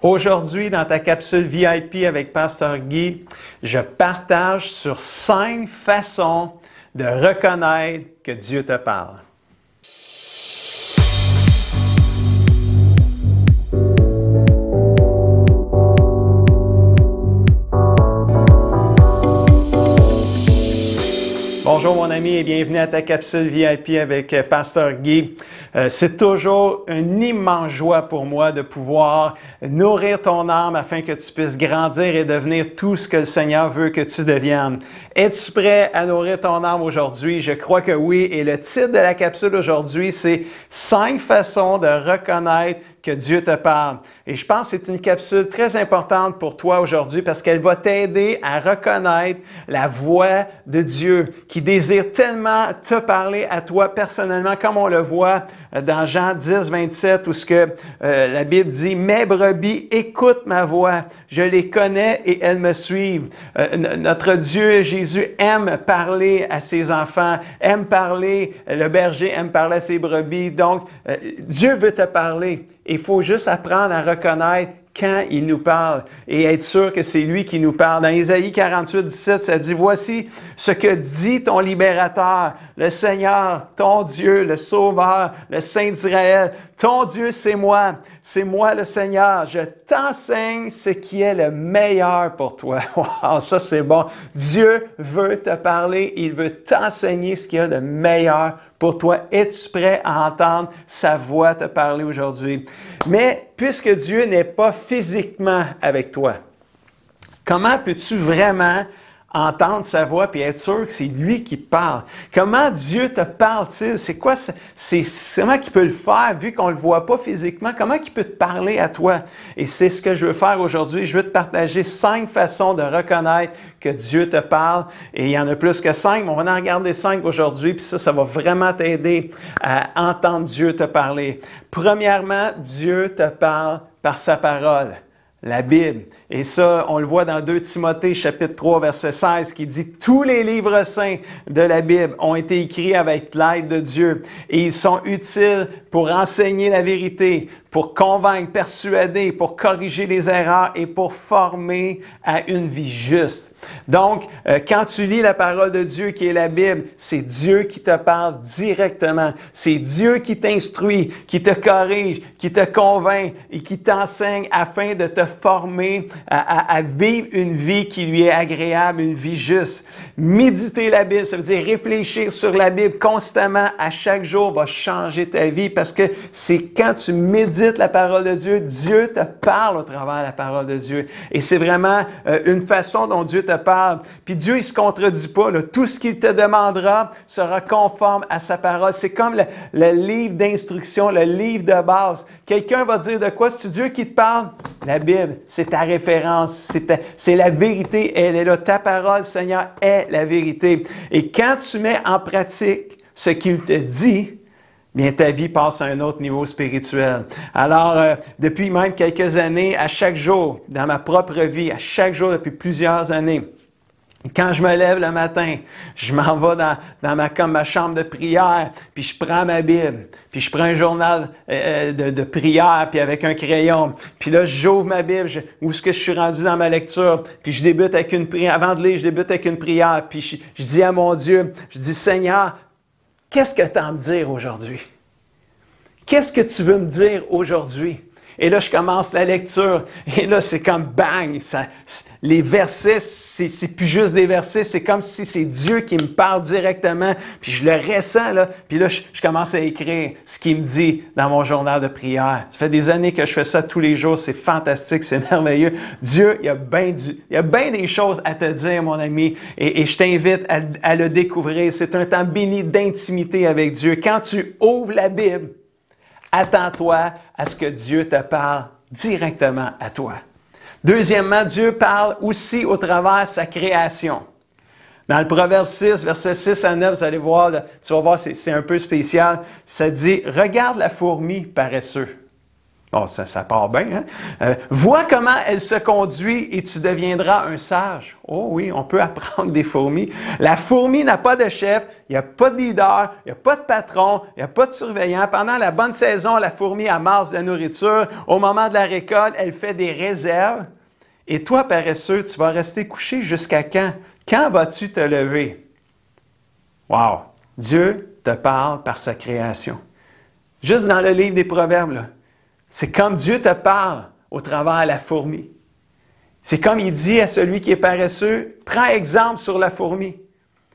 Aujourd'hui, dans ta capsule VIP avec Pasteur Guy, je partage sur 5 façons de reconnaître que Dieu te parle. Bonjour mon ami et bienvenue à ta capsule VIP avec Pasteur Guy. C'est toujours une immense joie pour moi de pouvoir nourrir ton âme afin que tu puisses grandir et devenir tout ce que le Seigneur veut que tu deviennes. Es-tu prêt à nourrir ton âme aujourd'hui? Je crois que oui. Et le titre de la capsule aujourd'hui, c'est 5 façons de reconnaître que Dieu te parle. Et je pense que c'est une capsule très importante pour toi aujourd'hui parce qu'elle va t'aider à reconnaître la voix de Dieu qui désire tellement te parler à toi personnellement, comme on le voit dans Jean 10, 27, où la Bible dit « Mes brebis écoutent ma voix, je les connais et elles me suivent. » Notre Dieu, Jésus, aime parler à ses enfants, aime parler, le berger aime parler à ses brebis. Donc, Dieu veut te parler. Il faut juste apprendre à reconnaître quand il nous parle et être sûr que c'est lui qui nous parle. Dans Isaïe 48, 17, ça dit « Voici ce que dit ton libérateur, le Seigneur, ton Dieu, le Sauveur, le Saint d'Israël. Ton Dieu, c'est moi le Seigneur. Je t'enseigne ce qui est le meilleur pour toi. » Wow, ça c'est bon. Dieu veut te parler, il veut t'enseigner ce qui est le meilleur pour toi. Es-tu prêt à entendre sa voix te parler aujourd'hui? Mais puisque Dieu n'est pas physiquement avec toi, comment peux-tu vraiment entendre sa voix et être sûr que c'est lui qui te parle? Comment Dieu te parle-t-il? C'est quoi? Comment qu'il peut le faire vu qu'on ne le voit pas physiquement? Comment il peut te parler à toi? Et c'est ce que je veux faire aujourd'hui. Je veux te partager 5 façons de reconnaître que Dieu te parle. Et il y en a plus que 5, mais on va en regarder 5 aujourd'hui. Puis ça va vraiment t'aider à entendre Dieu te parler. Premièrement, Dieu te parle par sa parole. La Bible. Et ça, on le voit dans 2 Timothée, chapitre 3, verset 16, qui dit « Tous les livres saints de la Bible ont été écrits avec l'aide de Dieu et ils sont utiles pour enseigner la vérité, pour convaincre, persuader, pour corriger les erreurs et pour former à une vie juste. » Donc, quand tu lis la parole de Dieu qui est la Bible, c'est Dieu qui te parle directement. C'est Dieu qui t'instruit, qui te corrige, qui te convainc et qui t'enseigne afin de te former à vivre une vie qui lui est agréable, une vie juste. Méditer la Bible, ça veut dire réfléchir sur la Bible constamment à chaque jour va changer ta vie parce que c'est quand tu médites la parole de Dieu, Dieu te parle au travers de la parole de Dieu. Et c'est vraiment une façon dont Dieu te parle. Puis Dieu, il ne se contredit pas. Là. Tout ce qu'il te demandera sera conforme à sa parole. C'est comme le livre d'instruction, le livre de base. Quelqu'un va dire de quoi? C'est Dieu qui te parle? La Bible, c'est ta référence. C'est la vérité. Elle est là. Ta parole, Seigneur, est la vérité. Et quand tu mets en pratique ce qu'il te dit, bien, ta vie passe à un autre niveau spirituel. Alors, depuis même quelques années, à chaque jour, dans ma propre vie, à chaque jour depuis plusieurs années, quand je me lève le matin, je m'en vais dans ma chambre de prière, puis je prends ma Bible, puis je prends un journal de prière, puis avec un crayon. Puis là, j'ouvre ma Bible, où est-ce que je suis rendu dans ma lecture, puis je débute avec une prière. Avant de lire, je débute avec une prière, puis je dis à mon Dieu, je dis, Seigneur, qu'est-ce que tu as à me dire aujourd'hui? Qu'est-ce que tu veux me dire aujourd'hui? Et là, je commence la lecture. Et là, c'est comme bang! Les versets, c'est plus juste des versets. C'est comme si c'est Dieu qui me parle directement. Puis je le ressens, là. Puis là, je commence à écrire ce qu'il me dit dans mon journal de prière. Ça fait des années que je fais ça tous les jours. C'est fantastique, c'est merveilleux. Dieu, il y a bien des choses à te dire, mon ami. Et je t'invite à le découvrir. C'est un temps béni d'intimité avec Dieu. Quand tu ouvres la Bible, attends-toi à ce que Dieu te parle directement à toi. Deuxièmement, Dieu parle aussi au travers de sa création. Dans le Proverbe 6, versets 6 à 9, vous allez voir, tu vas voir, c'est un peu spécial. Ça dit « Regarde la fourmi paresseux. Bon, ça part bien, hein? Vois comment elle se conduit et tu deviendras un sage. Oh oui, on peut apprendre des fourmis. La fourmi n'a pas de chef, il n'y a pas de leader, il n'y a pas de patron, il n'y a pas de surveillant. Pendant la bonne saison, la fourmi amasse de la nourriture. Au moment de la récolte, elle fait des réserves. Et toi, paresseux, tu vas rester couché jusqu'à quand? Quand vas-tu te lever? Wow! Dieu te parle par sa création. Juste dans le livre des Proverbes, là. C'est comme Dieu te parle au travers de la fourmi. C'est comme il dit à celui qui est paresseux, prends exemple sur la fourmi.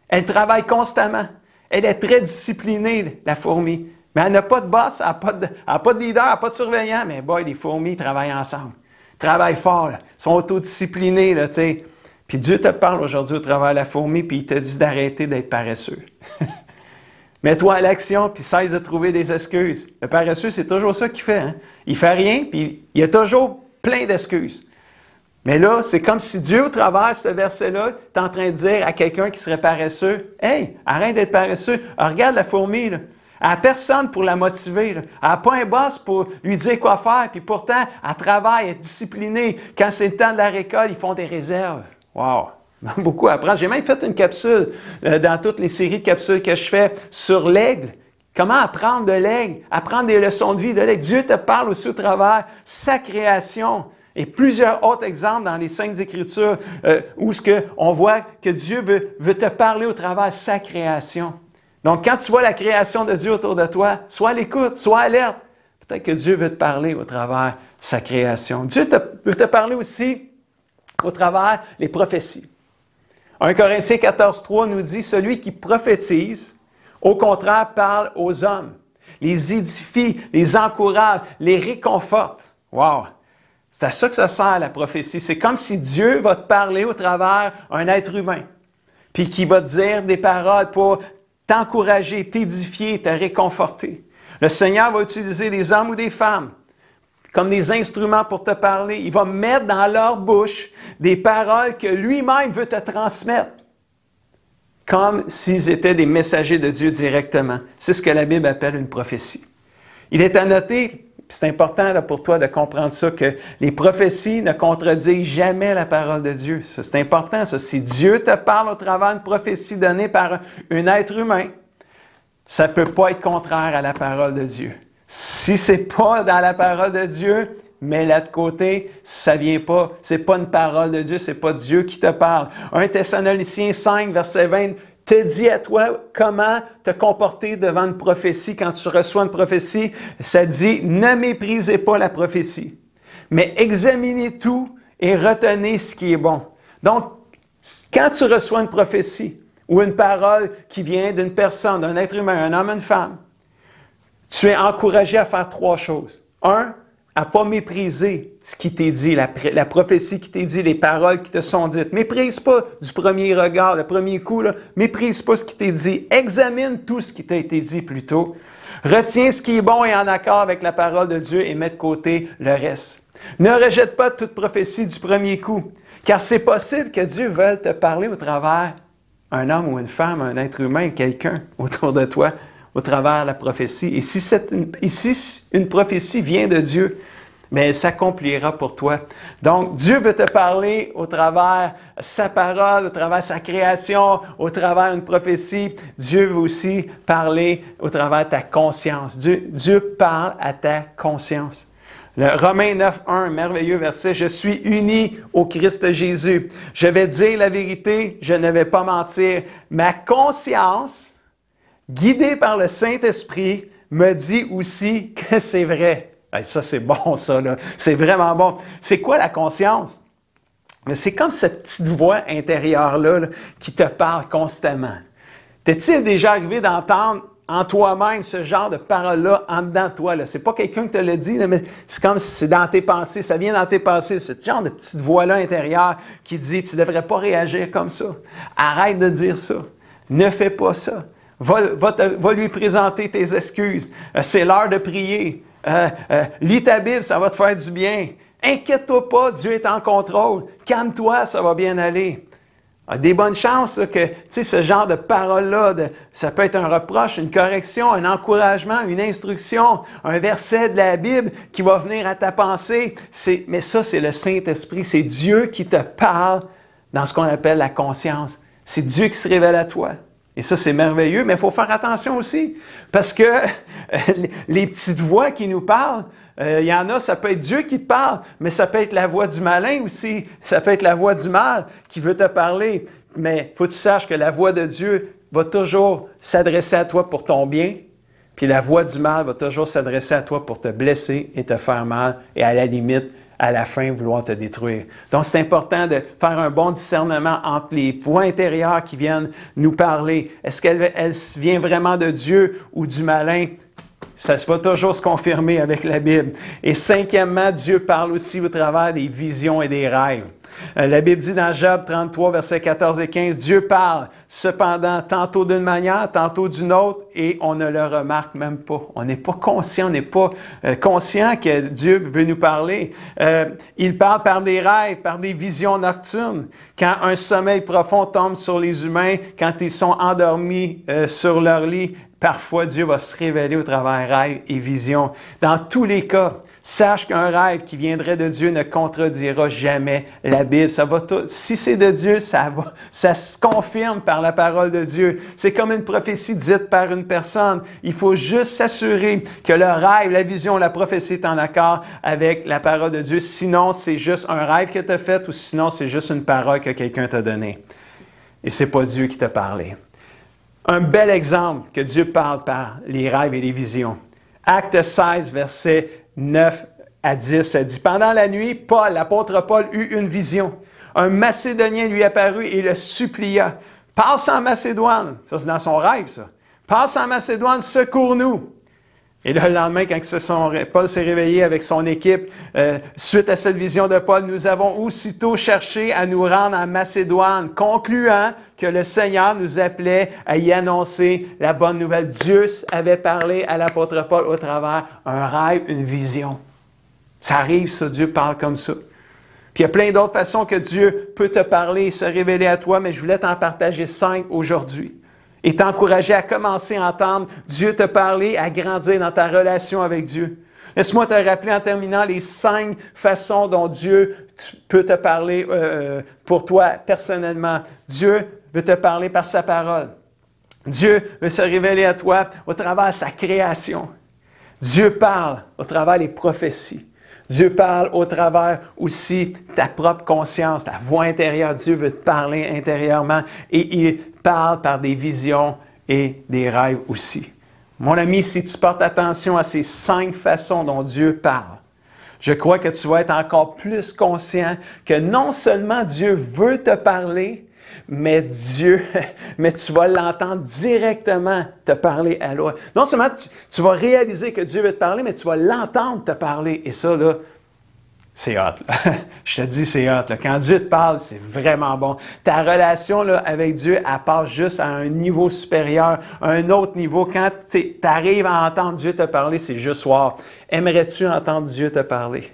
Elle travaille constamment. Elle est très disciplinée, la fourmi. Mais elle n'a pas de boss, elle n'a pas de leader, elle n'a pas de surveillant. Mais boy, les fourmis travaillent ensemble. Ils travaillent fort, là. Ils sont autodisciplinés, là, tu sais. Puis Dieu te parle aujourd'hui au travers de la fourmi, puis il te dit d'arrêter d'être paresseux. Mets-toi à l'action, puis cesse de trouver des excuses. Le paresseux, c'est toujours ça qu'il fait. Hein? Il fait rien, puis il a toujours plein d'excuses. Mais là, c'est comme si Dieu, au travers de ce verset-là, est en train de dire à quelqu'un qui serait paresseux, « Hey, arrête d'être paresseux. Alors, regarde la fourmi, là. Elle n'a personne pour la motiver. Là. Elle n'a pas un boss pour lui dire quoi faire. Puis pourtant, elle travaille, elle est disciplinée. Quand c'est le temps de la récolte, ils font des réserves. Wow! Beaucoup à apprendre. J'ai même fait une capsule dans toutes les séries de capsules que je fais sur l'aigle. Comment apprendre de l'aigle, apprendre des leçons de vie de l'aigle. Dieu te parle aussi au travers sa création. Et plusieurs autres exemples dans les Saintes Écritures où on voit que Dieu veut te parler au travers sa création. Donc, quand tu vois la création de Dieu autour de toi, sois à l'écoute, sois alerte. Peut-être que Dieu veut te parler au travers sa création. Dieu veut te parler aussi au travers les prophéties. 1 Corinthiens 14,3 nous dit « Celui qui prophétise, au contraire, parle aux hommes, les édifie, les encourage, les réconforte. » Wow! C'est à ça que ça sert, la prophétie. C'est comme si Dieu va te parler au travers d'un être humain, puis qui va te dire des paroles pour t'encourager, t'édifier, te réconforter. Le Seigneur va utiliser des hommes ou des femmes comme des instruments pour te parler. Il va mettre dans leur bouche des paroles que lui-même veut te transmettre, comme s'ils étaient des messagers de Dieu directement. C'est ce que la Bible appelle une prophétie. Il est à noter, c'est important là, pour toi de comprendre ça, que les prophéties ne contredisent jamais la parole de Dieu. Ça, c'est important, ça. Si Dieu te parle au travers d'une prophétie donnée par un être humain, ça ne peut pas être contraire à la parole de Dieu. Si ce n'est pas dans la parole de Dieu, mets-la de côté, ça ne vient pas, ce n'est pas une parole de Dieu, ce n'est pas Dieu qui te parle. 1 Thessaloniciens 5, verset 20, te dit à toi comment te comporter devant une prophétie. Quand tu reçois une prophétie, ça dit, ne méprisez pas la prophétie, mais examinez tout et retenez ce qui est bon. Donc, quand tu reçois une prophétie ou une parole qui vient d'une personne, d'un être humain, un homme, une femme, tu es encouragé à faire 3 choses. 1, à ne pas mépriser ce qui t'est dit, la prophétie qui t'est dit, les paroles qui te sont dites. Méprise pas du premier regard, le premier coup, là. Méprise pas ce qui t'est dit. Examine tout ce qui t'a été dit plutôt. Retiens ce qui est bon et en accord avec la parole de Dieu et mets de côté le reste. Ne rejette pas toute prophétie du premier coup, car c'est possible que Dieu veuille te parler au travers un homme ou une femme, un être humain, quelqu'un autour de toi, au travers de la prophétie. Et si une prophétie vient de Dieu, mais elle s'accomplira pour toi. Donc, Dieu veut te parler au travers sa parole, au travers sa création, au travers une prophétie. Dieu veut aussi parler au travers ta conscience. Dieu parle à ta conscience. Le Romains 9.1, merveilleux verset, « Je suis uni au Christ Jésus. Je vais dire la vérité, je ne vais pas mentir. Ma conscience, guidé par le Saint-Esprit, me dit aussi que c'est vrai. » Ça, c'est bon, ça, là. C'est vraiment bon. C'est quoi la conscience? Mais c'est comme cette petite voix intérieure-là là, qui te parle constamment. T'es-il déjà arrivé d'entendre en toi-même ce genre de paroles-là en dedans de toi? Ce n'est pas quelqu'un qui te l'a dit, là, mais c'est comme si c'est dans tes pensées, ça vient dans tes pensées. C'est ce genre de petite voix-là intérieure qui dit « Tu ne devrais pas réagir comme ça. Arrête de dire ça. Ne fais pas ça. » Va lui présenter tes excuses. C'est l'heure de prier. Lis ta Bible, ça va te faire du bien. Inquiète-toi pas, Dieu est en contrôle. Calme-toi, ça va bien aller. a des bonnes chances là, que ce genre de paroles-là, ça peut être un reproche, une correction, un encouragement, une instruction, un verset de la Bible qui va venir à ta pensée. Mais ça, c'est le Saint-Esprit. C'est Dieu qui te parle dans ce qu'on appelle la conscience. C'est Dieu qui se révèle à toi. Et ça, c'est merveilleux, mais il faut faire attention aussi. Parce que les petites voix qui nous parlent, il y en a, ça peut être Dieu qui te parle, mais ça peut être la voix du malin aussi. Ça peut être la voix du mal qui veut te parler. Mais il faut que tu saches que la voix de Dieu va toujours s'adresser à toi pour ton bien, puis la voix du mal va toujours s'adresser à toi pour te blesser et te faire mal, et à la limite, à la fin, vouloir te détruire. Donc, c'est important de faire un bon discernement entre les voix intérieures qui viennent nous parler. Est-ce qu'elle vient vraiment de Dieu ou du malin? Ça va toujours se confirmer avec la Bible. Et cinquièmement, Dieu parle aussi au travers des visions et des rêves. La Bible dit dans Job 33, versets 14 et 15, « Dieu parle, cependant, tantôt d'une manière, tantôt d'une autre, et on ne le remarque même pas. » On n'est pas conscient, on n'est pas conscient que Dieu veut nous parler. Il parle par des rêves, par des visions nocturnes. Quand un sommeil profond tombe sur les humains, quand ils sont endormis sur leur lit, parfois Dieu va se révéler au travers rêves et visions. Dans tous les cas, sache qu'un rêve qui viendrait de Dieu ne contredira jamais la Bible. Si c'est de Dieu, ça se confirme par la parole de Dieu. C'est comme une prophétie dite par une personne. Il faut juste s'assurer que le rêve, la vision, la prophétie est en accord avec la parole de Dieu. Sinon, c'est juste un rêve que tu as fait ou sinon, c'est juste une parole que quelqu'un t'a donnée. Et c'est pas Dieu qui t'a parlé. Un bel exemple que Dieu parle par les rêves et les visions. Acte 16, verset 9 à 10, ça dit « Pendant la nuit, l'apôtre Paul eut une vision. Un Macédonien lui apparut et le supplia. « Passe en Macédoine. » Ça, c'est dans son rêve, ça. « Passe en Macédoine, secours-nous. » Et là, le lendemain, quand Paul s'est réveillé avec son équipe, suite à cette vision de Paul, nous avons aussitôt cherché à nous rendre en Macédoine, concluant que le Seigneur nous appelait à y annoncer la bonne nouvelle. Dieu avait parlé à l'apôtre Paul au travers un rêve, une vision. Ça arrive, ça, Dieu parle comme ça. Puis il y a plein d'autres façons que Dieu peut te parler et se révéler à toi, mais je voulais t'en partager 5 aujourd'hui. Et t'encourager à commencer à entendre Dieu te parler, à grandir dans ta relation avec Dieu. Laisse-moi te rappeler en terminant les 5 façons dont Dieu peut te parler pour toi personnellement. Dieu veut te parler par sa parole. Dieu veut se révéler à toi au travers de sa création. Dieu parle au travers des prophéties. Dieu parle au travers aussi de ta propre conscience, ta voix intérieure. Dieu veut te parler intérieurement et il parle par des visions et des rêves aussi. Mon ami, si tu portes attention à ces 5 façons dont Dieu parle, je crois que tu vas être encore plus conscient que non seulement Dieu veut te parler, mais tu vas l'entendre directement te parler à toi. Non seulement tu vas réaliser que Dieu veut te parler, mais tu vas l'entendre te parler. Et ça, là, c'est hot. Là. Je te dis, c'est hot. Là. Quand Dieu te parle, c'est vraiment bon. Ta relation là, avec Dieu, elle passe juste à un niveau supérieur, à un autre niveau. Quand tu arrives à entendre Dieu te parler, c'est juste wow. Aimerais-tu entendre Dieu te parler?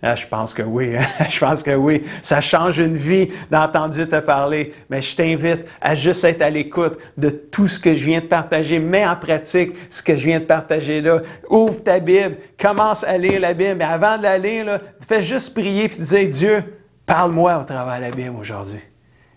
Ah, je pense que oui. Je pense que oui. Ça change une vie d'entendre Dieu te parler. Mais je t'invite à juste être à l'écoute de tout ce que je viens de partager. Mets en pratique ce que je viens de partager là. Ouvre ta Bible. Commence à lire la Bible. Mais avant de la lire, là, fais juste prier et dire, Dieu, parle-moi au travers de la Bible aujourd'hui.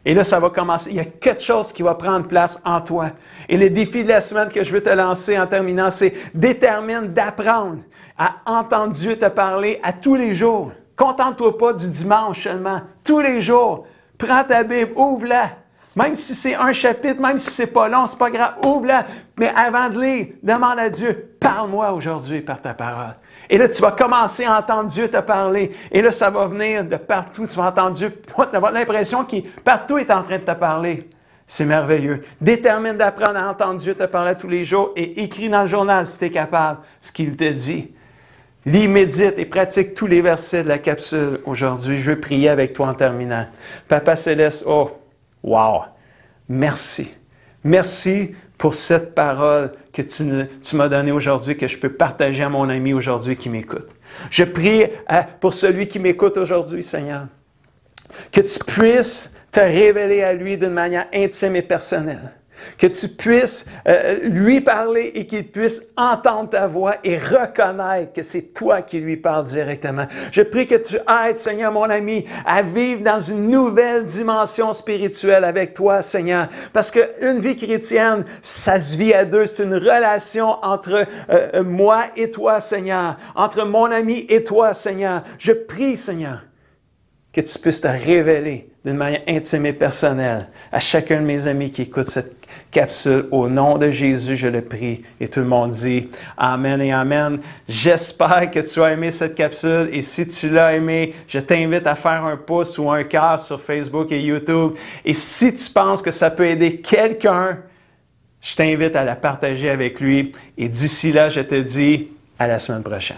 Et là, ça va commencer. Il y a quelque chose qui va prendre place en toi. Et le défi de la semaine que je veux te lancer en terminant, c'est détermine d'apprendre à entendre Dieu te parler à tous les jours. Contente-toi pas du dimanche seulement. Tous les jours. Prends ta Bible, ouvre-la. Même si c'est un chapitre, même si c'est pas long, c'est pas grave, ouvre-la. Mais avant de lire, demande à Dieu, parle-moi aujourd'hui par ta parole. Et là, tu vas commencer à entendre Dieu te parler. Et là, ça va venir de partout. Tu vas entendre Dieu. Tu vas avoir l'impression qu'il partout est en train de te parler. C'est merveilleux. Détermine d'apprendre à entendre Dieu te parler tous les jours et écris dans le journal, si tu es capable, ce qu'il te dit. Lis, médite et pratique tous les versets de la capsule aujourd'hui. Je veux prier avec toi en terminant. Papa Céleste, oh, wow! Merci. Merci pour cette parole que tu m'as donnée aujourd'hui, que je peux partager à mon ami aujourd'hui qui m'écoute. Je prie pour celui qui m'écoute aujourd'hui, Seigneur, que tu puisses te révéler à lui d'une manière intime et personnelle. Que tu puisses lui parler et qu'il puisse entendre ta voix et reconnaître que c'est toi qui lui parles directement. Je prie que tu aides, Seigneur, mon ami, à vivre dans une nouvelle dimension spirituelle avec toi, Seigneur. Parce qu'une vie chrétienne, ça se vit à deux. C'est une relation entre moi et toi, Seigneur. Entre mon ami et toi, Seigneur. Je prie, Seigneur, que tu puisses te révéler d'une manière intime et personnelle à chacun de mes amis qui écoutent cette capsule. Au nom de Jésus, je le prie. Et tout le monde dit Amen et Amen. J'espère que tu as aimé cette capsule. Et si tu l'as aimé, je t'invite à faire un pouce ou un cœur sur Facebook et YouTube. Et si tu penses que ça peut aider quelqu'un, je t'invite à la partager avec lui. Et d'ici là, je te dis à la semaine prochaine.